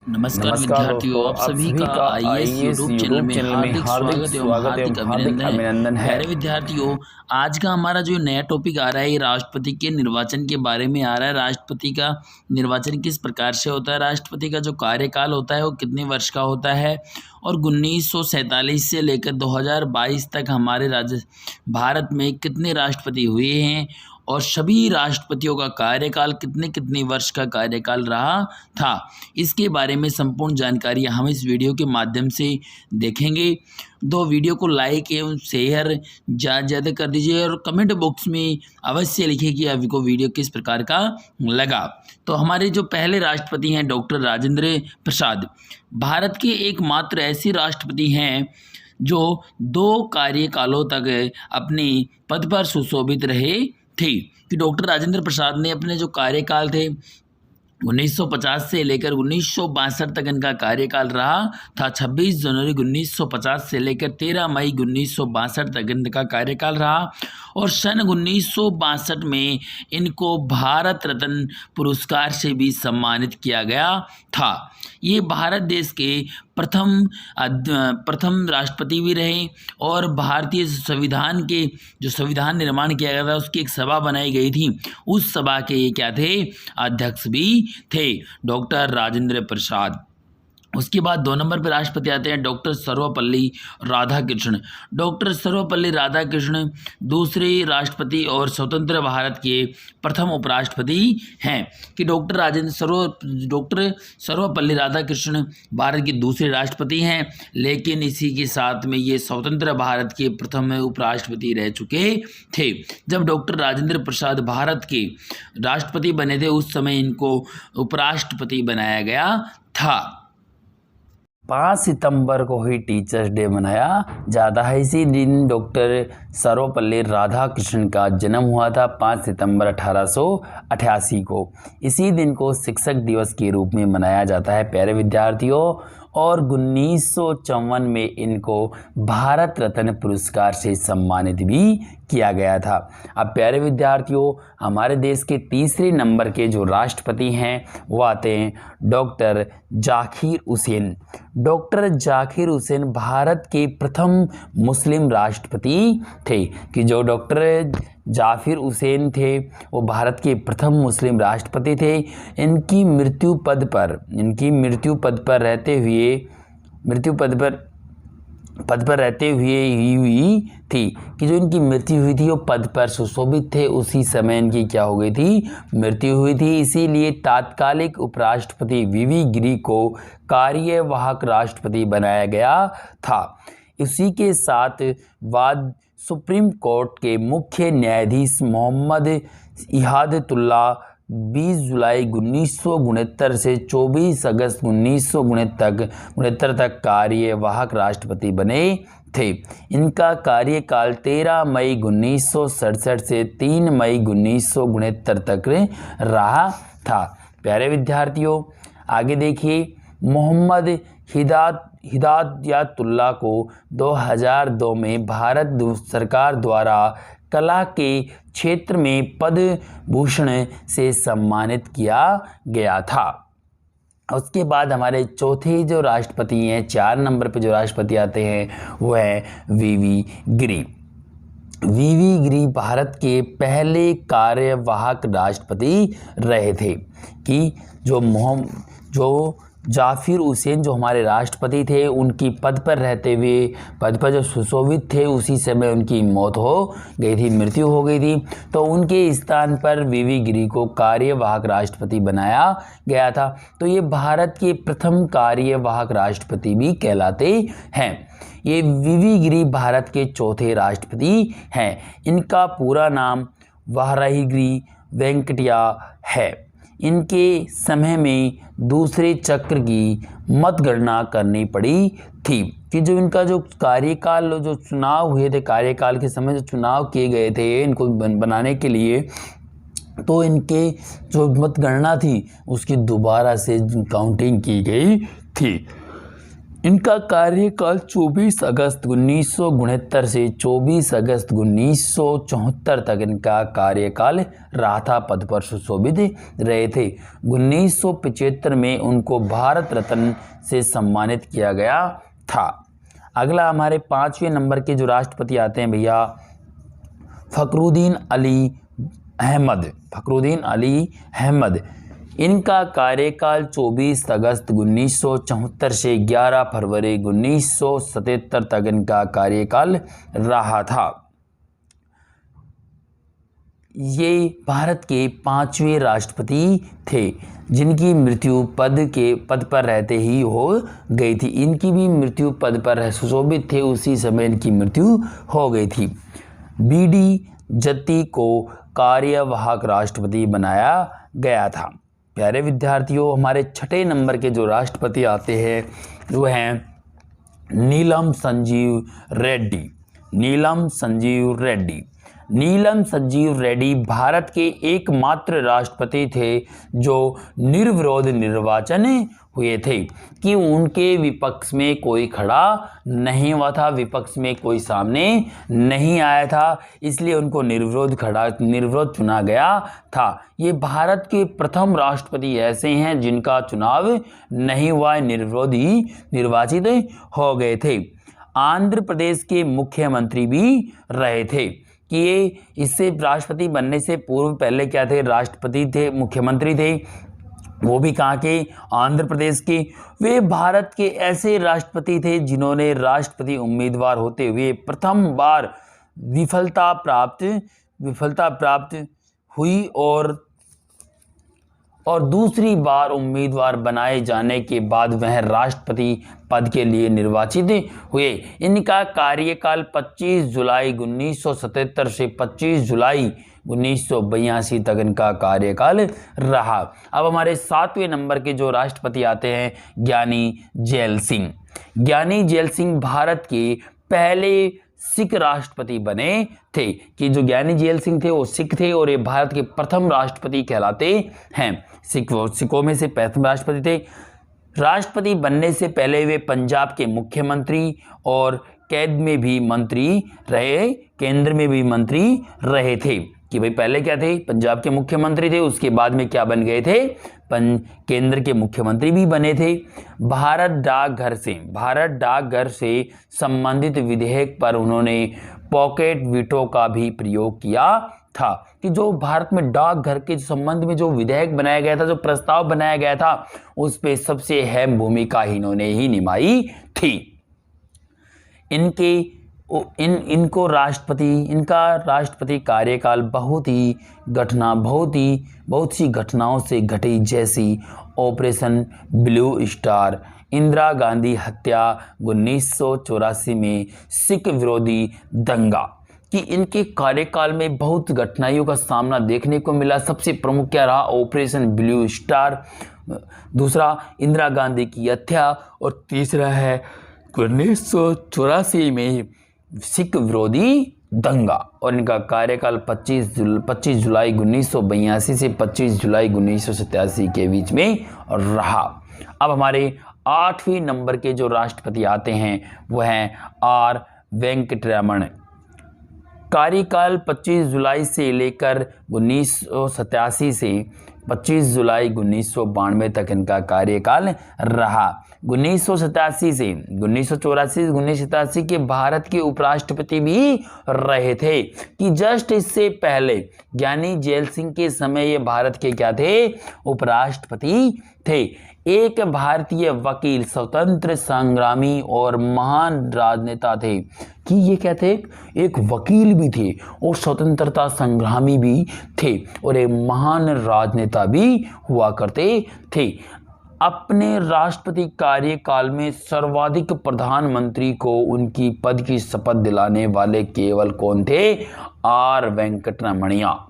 नमस्कार नमस्कार विद्यार्थियों, दोस्तों, आप सभी का आईएएस यूट्यूब चैनल में हार्दिक स्वागत एवं हार्दिक अभिनंदन है। प्यारे विद्यार्थियों, आज का हमारा जो नया टॉपिक आ रहा है ये राष्ट्रपति के निर्वाचन के बारे में आ रहा है। राष्ट्रपति का निर्वाचन किस प्रकार से होता है, राष्ट्रपति का जो कार्यकाल होता है वो कितने वर्ष का होता है और 1947 से लेकर 2022 तक हमारे भारत में कितने राष्ट्रपति हुए हैं और सभी राष्ट्रपतियों का कार्यकाल कितने कितने वर्ष का कार्यकाल रहा था, इसके बारे में संपूर्ण जानकारी हम इस वीडियो के माध्यम से देखेंगे। दो वीडियो को लाइक एवं शेयर ज़्यादा कर दीजिए और कमेंट बॉक्स में अवश्य लिखिए कि आपको वीडियो किस प्रकार का लगा। तो हमारे जो पहले राष्ट्रपति हैं डॉक्टर राजेंद्र प्रसाद, भारत के एकमात्र ऐसे राष्ट्रपति हैं जो 2 कार्यकालों तक अपने पद पर सुशोभित रहे थे। कि डॉक्टर राजेंद्र प्रसाद ने अपने जो कार्यकाल थे 1950 से लेकर 1962 तक इनका कार्यकाल रहा था। 26 जनवरी 1950 से लेकर 13 मई 1962 तक इनका कार्यकाल रहा और सन 1962 में इनको भारत रत्न पुरस्कार से भी सम्मानित किया गया था। ये भारत देश के प्रथम राष्ट्रपति भी रहे और भारतीय संविधान के जो संविधान निर्माण किया गया था उसकी एक सभा बनाई गई थी, उस सभा के ये क्या थे, अध्यक्ष भी थे डॉक्टर राजेंद्र प्रसाद। उसके बाद 2 नंबर पर राष्ट्रपति आते हैं डॉक्टर सर्वपल्ली राधाकृष्णन। डॉक्टर सर्वपल्ली राधाकृष्णन दूसरे राष्ट्रपति और स्वतंत्र भारत के प्रथम उपराष्ट्रपति हैं। कि डॉक्टर सर्वपल्ली राधाकृष्णन भारत के दूसरे राष्ट्रपति हैं, लेकिन इसी के साथ में ये स्वतंत्र भारत के प्रथम उपराष्ट्रपति रह चुके थे। जब डॉक्टर राजेंद्र प्रसाद भारत के राष्ट्रपति बने थे उस समय इनको उपराष्ट्रपति बनाया गया था। 5 सितंबर को ही टीचर्स डे मनाया जाता है। इसी दिन डॉक्टर सर्वपल्ली राधाकृष्णन का जन्म हुआ था 5 सितंबर 1888 को। इसी दिन को शिक्षक दिवस के रूप में मनाया जाता है प्यारे विद्यार्थियों। और 1954 में इनको भारत रत्न पुरस्कार से सम्मानित भी किया गया था। अब प्यारे विद्यार्थियों, हमारे देश के तीसरे नंबर के जो राष्ट्रपति हैं वो आते हैं डॉक्टर जाकिर हुसैन। डॉक्टर जाकिर हुसैन भारत के प्रथम मुस्लिम राष्ट्रपति थे। कि जो डॉक्टर जाकिर हुसैन थे वो भारत के प्रथम मुस्लिम राष्ट्रपति थे। इनकी मृत्यु पद पर रहते हुए हुई थी। कि जो इनकी मृत्यु हुई थी वो पद पर सुशोभित थे, उसी समय इनकी क्या हो गई थी, मृत्यु हुई थी। इसीलिए तात्कालिक उपराष्ट्रपति वीवी गिरी को कार्यवाहक राष्ट्रपति बनाया गया था। इसी के साथ बाद सुप्रीम कोर्ट के मुख्य न्यायाधीश मोहम्मद इहादतुल्ला 20 जुलाई 1969 से 24 अगस्त 1969 तक कार्यवाहक राष्ट्रपति बने थे। इनका कार्यकाल 13 मई 1967 से 3 मई 1969 तक रहा था। प्यारे विद्यार्थियों, आगे देखिए, मोहम्मद हिदायतुल्लाह को 2002 में भारत सरकार द्वारा कला के क्षेत्र में पद्म भूषण से सम्मानित किया गया था। उसके बाद हमारे चौथे जो राष्ट्रपति हैं, 4 नंबर पे जो राष्ट्रपति आते हैं वो है वीवी गिरी। वीवी गिरी भारत के पहले कार्यवाहक राष्ट्रपति रहे थे। कि जो जाकिर हुसैन जो हमारे राष्ट्रपति थे उनकी पद पर जो सुशोभित थे उसी समय उनकी मौत हो गई थी, मृत्यु हो गई थी। तो उनके स्थान पर वीवी गिरी को कार्यवाहक राष्ट्रपति बनाया गया था। तो ये भारत के प्रथम कार्यवाहक राष्ट्रपति भी कहलाते हैं। ये वीवी गिरी भारत के चौथे राष्ट्रपति हैं। इनका पूरा नाम वाराहिगिरी वेंकटिया है। इनके समय में दूसरे चक्र की मतगणना करनी पड़ी थी। कि जो इनका जो कार्यकाल, जो चुनाव हुए थे, कार्यकाल के समय जो चुनाव किए गए थे इनको बनाने के लिए, तो इनके जो मतगणना थी उसकी दोबारा से काउंटिंग की गई थी। इनका कार्यकाल 24 अगस्त 1969 से 24 अगस्त 1974 तक इनका कार्यकाल रहा था, पद पर सुशोभित रहे थे। 1975 में उनको भारत रत्न से सम्मानित किया गया था। अगला हमारे 5वें नंबर के जो राष्ट्रपति आते हैं भैया, फखरुद्दीन अली अहमद। इनका कार्यकाल 24 अगस्त 1974 से 11 फरवरी 1977 तक इनका कार्यकाल रहा था। ये भारत के 5वें राष्ट्रपति थे जिनकी मृत्यु पद पर रहते ही हो गई थी। इनकी भी मृत्यु पद पर सुशोभित थे उसी समय इनकी मृत्यु हो गई थी। बीडी जत्ती को कार्यवाहक राष्ट्रपति बनाया गया था। प्यारे विद्यार्थियों, हमारे 6ठे नंबर के जो राष्ट्रपति आते हैं वो हैं नीलम संजीव रेड्डी भारत के एकमात्र राष्ट्रपति थे जो निर्विरोध निर्वाचन हुए थे, कि उनके विपक्ष में कोई खड़ा नहीं हुआ था, विपक्ष में कोई सामने नहीं आया था, इसलिए उनको निर्विरोध चुना गया था। ये भारत के प्रथम राष्ट्रपति ऐसे हैं जिनका चुनाव नहीं हुआ, निर्विरोध ही निर्वाचित हो गए थे। आंध्र प्रदेश के मुख्यमंत्री भी रहे थे, कि ये इससे राष्ट्रपति बनने से पूर्व पहले क्या थे, राष्ट्रपति थे, मुख्यमंत्री थे, वो भी कहाँ के, आंध्र प्रदेश के। वे भारत के ऐसे राष्ट्रपति थे जिन्होंने राष्ट्रपति उम्मीदवार होते हुए प्रथम बार विफलता प्राप्त हुई और दूसरी बार उम्मीदवार बनाए जाने के बाद वह राष्ट्रपति पद के लिए निर्वाचित हुए। इनका कार्यकाल 25 जुलाई 1977 से 25 जुलाई 1982 तक इनका कार्यकाल रहा। अब हमारे 7वें नंबर के जो राष्ट्रपति आते हैं ज्ञानी जैल सिंह भारत के पहले सिख राष्ट्रपति बने थे, कि जो ज्ञानी जैल सिंह थे वो सिख थे और ये भारत के प्रथम राष्ट्रपति कहलाते हैं। सिखों में से प्रथम राष्ट्रपति थे। राष्ट्रपति बनने से पहले वे पंजाब के मुख्यमंत्री और केंद्र में भी मंत्री रहे थे, कि भाई पहले क्या थे, पंजाब के मुख्यमंत्री थे, उसके बाद में क्या बन गए थे, केंद्र के मुख्यमंत्री भी बने थे। भारत डाकघर से संबंधित विधेयक पर उन्होंने पॉकेट वीटो का भी प्रयोग किया था, कि जो भारत में डाकघर के संबंध में जो विधेयक बनाया गया था, जो प्रस्ताव बनाया गया था, उस पे सबसे अहम भूमिका इन्होंने ही निभाई थी। इनका राष्ट्रपति कार्यकाल बहुत सी घटनाओं से घटी, जैसी operation blue star, Indira Gandhi हत्या, 1984 में सिख विरोधी दंगा, कि इनके कार्यकाल में बहुत घटनाओं का सामना देखने को मिला। सबसे प्रमुख क्या रहा, ऑपरेशन ब्लू स्टार, दूसरा इंदिरा गांधी की हत्या, और तीसरा है 1984 में सिख विरोधी दंगा। और इनका कार्यकाल 25 जुलाई 1982 से 25 जुलाई 1987 के बीच में रहा। अब हमारे 8वें नंबर के जो राष्ट्रपति आते हैं वो हैं आर वेंकटरमण। कार्यकाल 25 जुलाई से लेकर 1987 से 25 जुलाई 1992 तक इनका कार्यकाल रहा। 1987 से 1984 के भारत के उपराष्ट्रपति भी रहे थे, कि जस्ट इससे पहले ज्ञानी जैल सिंह के समय ये भारत के क्या थे, उपराष्ट्रपति थे। एक भारतीय वकील, स्वतंत्र संग्रामी और महान राजनेता थे, कि ये क्या थे, एक वकील भी थे और स्वतंत्रता संग्रामी भी थे और एक महान राजनेता भी हुआ करते थे। अपने राष्ट्रपति कार्यकाल में सर्वाधिक प्रधानमंत्री को उनकी पद की शपथ दिलाने वाले केवल कौन थे, आर वेंकटरमणिया।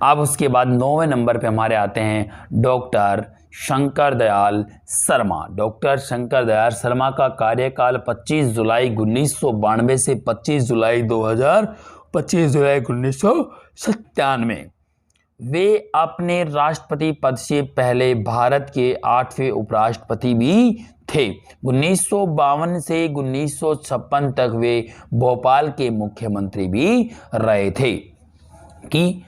अब उसके बाद 9वें नंबर पे हमारे आते हैं डॉक्टर शंकर दयाल शर्मा। डॉक्टर शंकर दयाल शर्मा का कार्यकाल 25 जुलाई 1992 से 25 जुलाई 1997। वे अपने राष्ट्रपति पद से पहले भारत के 8वें उपराष्ट्रपति भी थे। 1952 से 1956 तक वे भोपाल के मुख्यमंत्री भी रहे थे। कि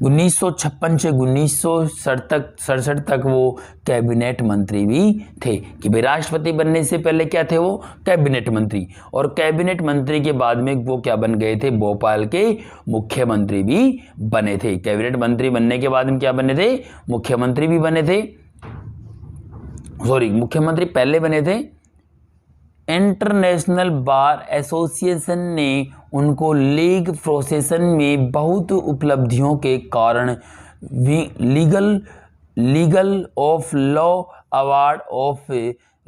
1956 से 1967 तक वो कैबिनेट मंत्री भी थे। कि भाई राष्ट्रपति बनने से पहले क्या थे वो? कैबिनेट मंत्री। और कैबिनेट मंत्री के बाद में वो क्या बन गए थे? भोपाल के मुख्यमंत्री भी बने थे। कैबिनेट मंत्री बनने के बाद में क्या बने थे? मुख्यमंत्री भी बने थे। मुख्यमंत्री पहले बने थे। इंटरनेशनल बार एसोसिएशन ने उनको लीग प्रोफेशन में बहुत उपलब्धियों के कारण legal of law award of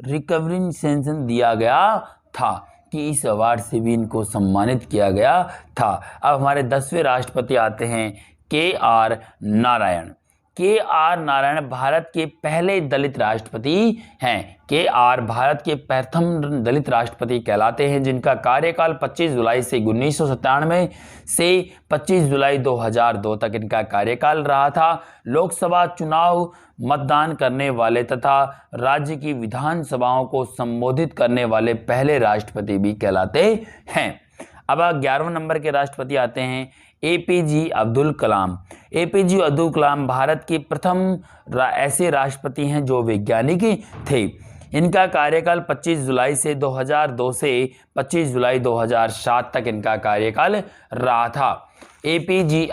recognition दिया गया था। कि इस अवार्ड से भी इनको सम्मानित किया गया था। अब हमारे 10वें राष्ट्रपति आते हैं KR नारायण। KR नारायण भारत के पहले दलित राष्ट्रपति हैं। KR भारत के प्रथम दलित राष्ट्रपति कहलाते हैं, जिनका कार्यकाल 25 जुलाई से 1997 से 25 जुलाई 2002 तक इनका कार्यकाल रहा था। लोकसभा चुनाव मतदान करने वाले तथा राज्य की विधानसभाओं को संबोधित करने वाले पहले राष्ट्रपति भी कहलाते हैं। अब 11वें नंबर के राष्ट्रपति आते हैं APJ अब्दुल कलाम। APJ अब्दुल कलाम भारत के प्रथम ऐसे राष्ट्रपति हैं जो वैज्ञानिक थे। इनका कार्यकाल 25 जुलाई से 2002 से 25 जुलाई 2007 तक इनका कार्यकाल रहा था। APJ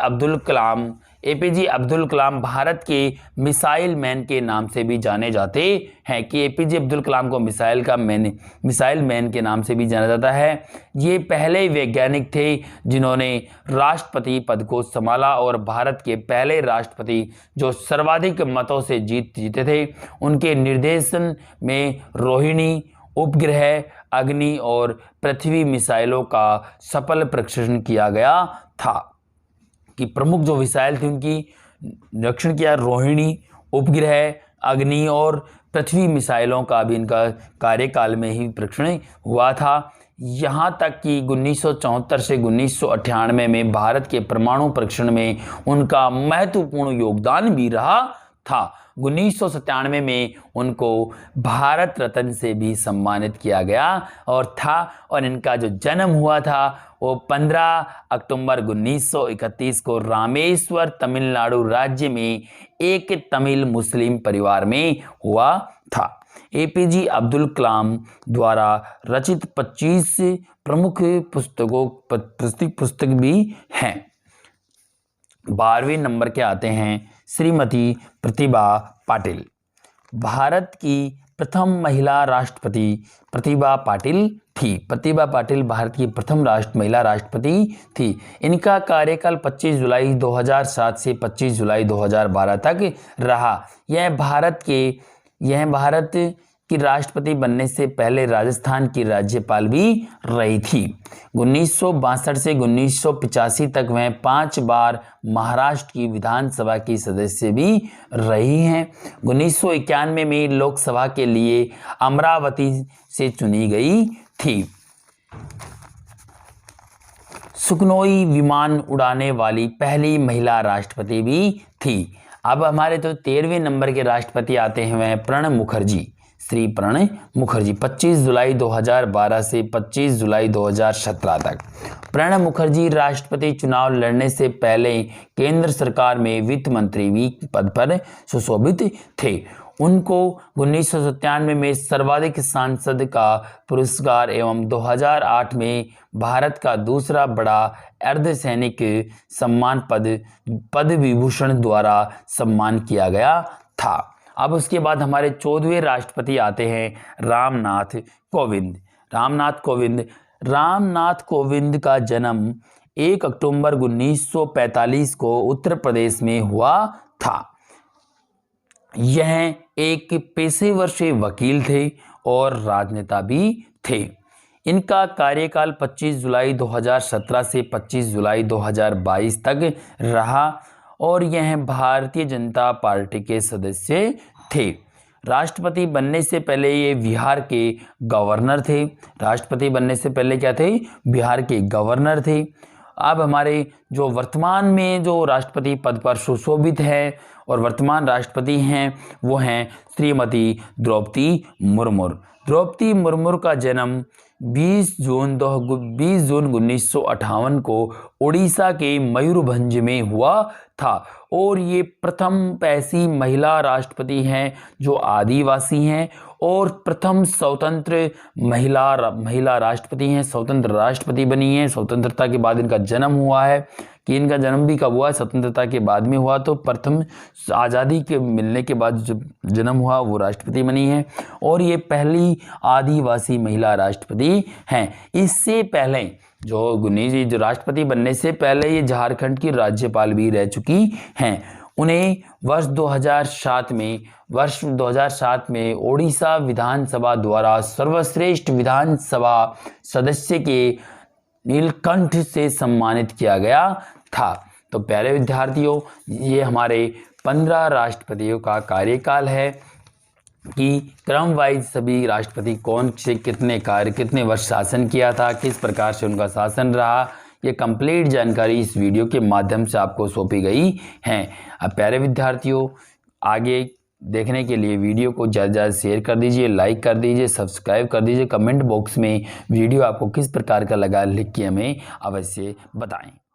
अब्दुल कलाम भारत के मिसाइल मैन के नाम से भी जाने जाते हैं। कि APJ अब्दुल कलाम को मिसाइल मैन के नाम से भी जाना जाता है। ये पहले वैज्ञानिक थे जिन्होंने राष्ट्रपति पद को संभाला और भारत के पहले राष्ट्रपति जो सर्वाधिक मतों से जीते थे। उनके निर्देशन में रोहिणी, उपग्रह, अग्नि और पृथ्वी मिसाइलों का सफल परीक्षण किया गया था। कि प्रमुख जो मिसाइल थी उनकी निरीक्षण किया। रोहिणी, उपग्रह, अग्नि और पृथ्वी मिसाइलों का भी इनका कार्यकाल में ही परीक्षण हुआ था। यहाँ तक कि 1974 से 1998 में भारत के परमाणु परीक्षण में उनका महत्वपूर्ण योगदान भी रहा था। 1997 में उनको भारत रत्न से भी सम्मानित किया गया और इनका जो जन्म हुआ था वो 15 अक्टूबर 1931 को रामेश्वर, तमिलनाडु राज्य में एक तमिल मुस्लिम परिवार में हुआ था। APJ अब्दुल कलाम द्वारा रचित 25 प्रमुख पुस्तक भी हैं। 12वें नंबर के आते हैं श्रीमती प्रतिभा पाटिल। भारत की प्रथम महिला राष्ट्रपति प्रतिभा पाटिल थी। प्रतिभा पाटिल भारत की प्रथम महिला राष्ट्रपति थी। इनका कार्यकाल 25 जुलाई 2007 से 25 जुलाई 2012 तक रहा। यह भारत की राष्ट्रपति बनने से पहले राजस्थान की राज्यपाल भी रही थी। 1962 से 1985 तक वह 5 बार महाराष्ट्र की विधानसभा की सदस्य भी रही हैं। 1991 में लोकसभा के लिए अमरावती से चुनी गई थी। सुखनोई विमान उड़ाने वाली पहली महिला राष्ट्रपति भी थी। अब हमारे तो 13वें नंबर के राष्ट्रपति आते हैं वह प्रणब मुखर्जी। श्री प्रणब मुखर्जी 25 जुलाई 2012 से 25 जुलाई 2017 तक। प्रणब मुखर्जी राष्ट्रपति चुनाव लड़ने से पहले केंद्र सरकार में वित्त मंत्री भी पद पर सुशोभित थे। उनको 1997 में सर्वाधिक सांसद का पुरस्कार एवं 2008 में भारत का दूसरा बड़ा अर्धसैनिक सम्मान पद्म विभूषण द्वारा सम्मान किया गया था। अब उसके बाद हमारे 14वें राष्ट्रपति आते हैं रामनाथ कोविंद। रामनाथ कोविंद का जन्म 1 अक्टूबर 1945 को उत्तर प्रदेश में हुआ था। यह एक पेशेवर से वकील थे और राजनेता भी थे। इनका कार्यकाल 25 जुलाई 2017 से 25 जुलाई 2022 तक रहा और यह भारतीय जनता पार्टी के सदस्य थे। राष्ट्रपति बनने से पहले ये बिहार के गवर्नर थे। राष्ट्रपति बनने से पहले क्या थे? बिहार के गवर्नर थे। अब हमारे जो वर्तमान में जो राष्ट्रपति पद पर सुशोभित है और वर्तमान राष्ट्रपति हैं वो हैं श्रीमती द्रौपदी मुर्मू। द्रौपदी मुर्मू का जन्म 20 जून 1958 को उड़ीसा के मयूरभंज में हुआ था और ये प्रथम ऐसी महिला राष्ट्रपति हैं जो आदिवासी हैं और प्रथम स्वतंत्र महिला राष्ट्रपति हैं, स्वतंत्र राष्ट्रपति बनी हैं। स्वतंत्रता के बाद इनका जन्म हुआ है कि इनका जन्म भी कब हुआ है, स्वतंत्रता के बाद में हुआ, तो प्रथम आज़ादी के मिलने के बाद जो जन्म हुआ वो राष्ट्रपति बनी है और ये पहली आदिवासी महिला राष्ट्रपति हैं। इससे पहले जो गुन्नी जी जो राष्ट्रपति बनने से पहले ये झारखंड की राज्यपाल भी रह चुकी हैं। उन्हें वर्ष 2007 में ओडिशा विधानसभा द्वारा सर्वश्रेष्ठ विधानसभा सदस्य के नीलकंठ से सम्मानित किया गया था। तो प्यारे विद्यार्थियों, ये हमारे 15 राष्ट्रपतियों का कार्यकाल है कि क्रम वाइज सभी राष्ट्रपति कौन से कितने वर्ष शासन किया था, किस प्रकार से उनका शासन रहा, ये कंप्लीट जानकारी इस वीडियो के माध्यम से आपको सौंपी गई है। अब प्यारे विद्यार्थियों, आगे देखने के लिए वीडियो को ज़्यादा से ज़्यादा शेयर कर दीजिए, लाइक कर दीजिए, सब्सक्राइब कर दीजिए। कमेंट बॉक्स में वीडियो आपको किस प्रकार का लगा लिख के हमें अवश्य बताएं।